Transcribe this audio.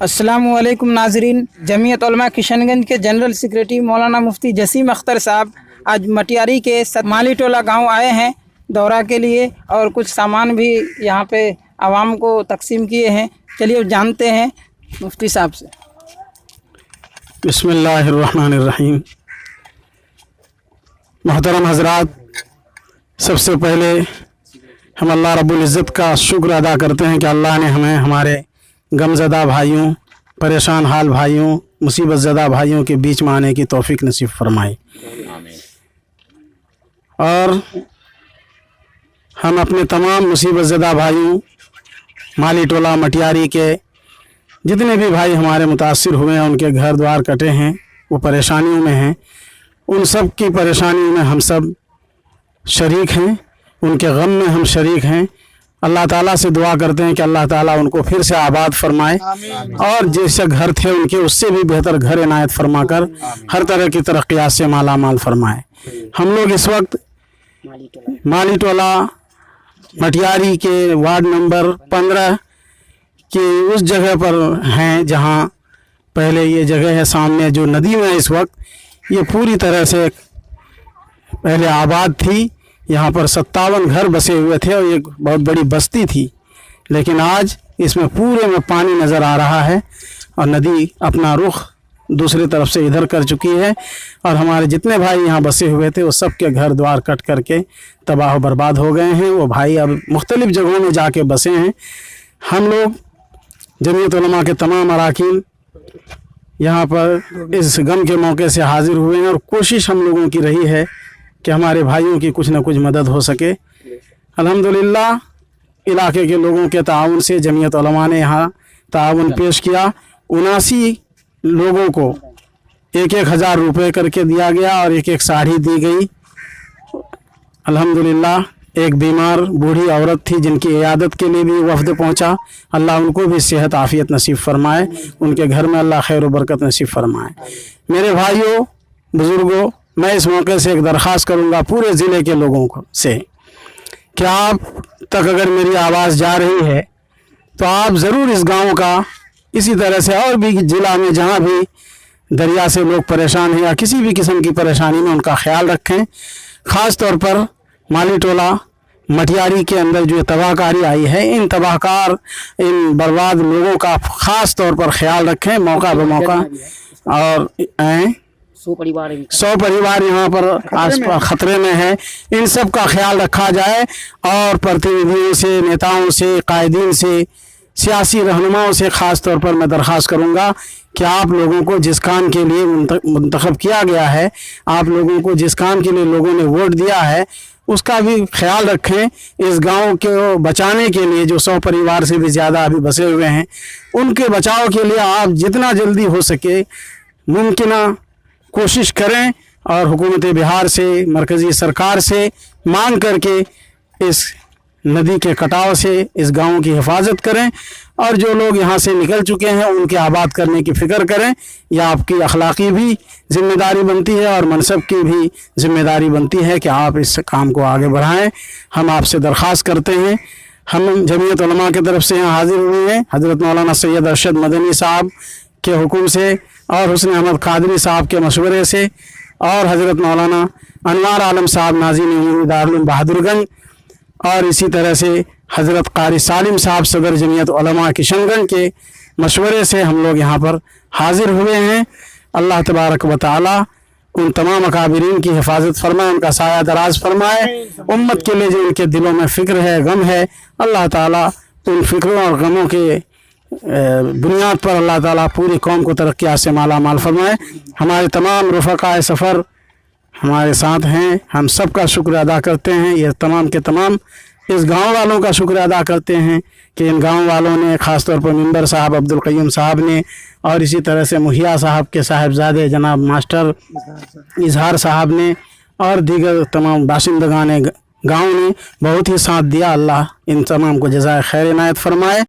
अस्सलामुअलैकुम नाजरीन, जमीयत उलमा किशनगंज के जनरल सेक्रेटरी मौलाना मुफ्ती जसीम अख्तर साहब आज मटियारी के माली टोला गाँव आए हैं दौरा के लिए और कुछ सामान भी यहाँ पे आवाम को तकसीम किए हैं। चलिए जानते हैं मुफ्ती साहब से। बिस्मिल्लाहिर्रहमानिर्रहीम। मोहतरम हज़रात, सबसे पहले हम अल्लाह रब्बुल इज़्ज़त का शुक्र अदा करते हैं कि अल्लाह ने हमें हमारे गमज़दा भाइयों, परेशान हाल भाइयों, मुसीबत ज़दा भाइयों के बीच में आने की तौफीक नसीब फरमाई। और हम अपने तमाम मुसीबत ज़दा भाइयों, माली टोला मटियारी के जितने भी भाई हमारे मुतासिर हुए हैं, उनके घर द्वार कटे हैं, वो परेशानियों में हैं, उन सब की परेशानियों में हम सब शरीक हैं, उनके गम में हम शरीक हैं। अल्लाह ताला से दुआ करते हैं कि अल्लाह ताला उनको फिर से आबाद फरमाए और जैसे घर थे उनके उससे भी बेहतर घर इनायत फरमाकर हर तरह की तरक्यात से माला माल फरमाए। हम लोग इस वक्त माली टोला मटियारी के वार्ड नंबर 15 की उस जगह पर हैं जहां पहले ये जगह है सामने जो नदी में इस वक्त ये पूरी तरह से पहले आबाद थी। यहाँ पर 57 घर बसे हुए थे और ये बहुत बड़ी बस्ती थी, लेकिन आज इसमें पूरे में पानी नज़र आ रहा है और नदी अपना रुख दूसरी तरफ से इधर कर चुकी है और हमारे जितने भाई यहाँ बसे हुए थे वो सब के घर द्वार कट करके तबाह बर्बाद हो गए हैं। वो भाई अब मुख्तलिफ़ जगहों में जाके बसे हैं। हम लोग जमीयत उलमा के तमाम अराकीन यहाँ पर इस गम के मौके से हाज़िर हुए हैं और कोशिश हम लोगों की रही है कि हमारे भाइयों की कुछ न कुछ मदद हो सके। अल्हम्दुलिल्लाह इलाके के लोगों के ताउन से जमीयत उलमा ने यहाँ ताउन पेश किया। 79 लोगों को 1,000 रुपये करके दिया गया और एक साड़ी दी गई। अल्हम्दुलिल्लाह एक बीमार बूढ़ी औरत थी जिनकी इयादत के लिए भी वफ़द पहुँचा। अल्लाह उनको भी सेहत आफ़ियत नसीब फरमाए, उनके घर में अल्लाह खैर व बरकत नसीब फरमाए। मेरे भाइयों बुज़ुर्गों, मैं इस मौके से एक दरख्वास्त करूंगा पूरे ज़िले के लोगों को से कि आप तक अगर मेरी आवाज़ जा रही है तो आप ज़रूर इस गांव का इसी तरह से और भी ज़िला में जहां भी दरिया से लोग परेशान हैं या किसी भी किस्म की परेशानी में उनका ख्याल रखें। ख़ास तौर पर माली टोला मटियारी के अंदर जो तबाहकारी आई है, इन तबाहकार इन बर्बाद लोगों का ख़ास तौर पर ख्याल रखें मौका ब मौका। और 100 परिवार यहाँ पर आसपास ख़तरे में है, इन सब का ख्याल रखा जाए और प्रतिनिधियों से, नेताओं से, कायदीन से, सियासी रहनुमाओं से ख़ास तौर पर मैं दरख्वास्त करूँगा कि आप लोगों को जिस काम के लिए मुंतखब किया गया है, आप लोगों को जिस काम के लिए लोगों ने वोट दिया है उसका भी ख्याल रखें। इस गांव को बचाने के लिए जो 100 परिवार से भी ज़्यादा अभी बसे हुए हैं, उनके बचाव के लिए आप जितना जल्दी हो सके मुमकिना कोशिश करें और हुकूमत बिहार से, मरकज़ी सरकार से मांग करके इस नदी के कटाव से इस गांव की हिफाजत करें और जो लोग यहाँ से निकल चुके हैं उनके आबाद करने की फ़िक्र करें। यह आपकी अखलाकी भी ज़िम्मेदारी बनती है और मनसब की भी ज़िम्मेदारी बनती है कि आप इस काम को आगे बढ़ाएं। हम आपसे दरख्वास्त करते हैं, हम जमीयत उलमा की तरफ से यहाँ हाज़िर हुए हैं हज़रत मौलाना सैयद अरशद मदनी साहब के हुक्म से और हुस्न अहमद कादरी साहब के मशवरे से और हज़रत मौलाना अनवार आलम साहब नाज़ीन दारुल उलूम बहादुरगंज और इसी तरह से हज़रत कारी सालिम साहब सदर जमीयत उलमा किशनगंज के मशवरे से हम लोग यहाँ पर हाज़िर हुए हैं। अल्लाह तबारक व तआला उन तमाम अकाबिरीन की हिफाजत फरमाए, उनका साया दराज फरमाए। उम्मत के लिए जो उनके दिलों में फ़िक्र है, गम है, अल्लाह ताला उन फ़िक्रों और गमों के बुनियाद पर अल्लाह ताला पूरी कौम को तरक्यात से माला माल फरमाए। हमारे तमाम रफ़क़ाए सफ़र हमारे साथ हैं, हम सब का शुक्र अदा करते हैं। ये तमाम के तमाम इस गांव वालों का शुक्र अदा करते हैं कि इन गांव वालों ने ख़ास तौर पर मेंबर साहब अब्दुल क़य्यूम साहब ने और इसी तरह से मुहिया साहब के साहिबजादे जनाब मास्टर इजहार साहब ने और दीगर तमाम बाशिंदगान गाँव ने बहुत ही साथ दिया। अल्लाह इन तमाम को जज़ाए खैर इनायत फरमाए।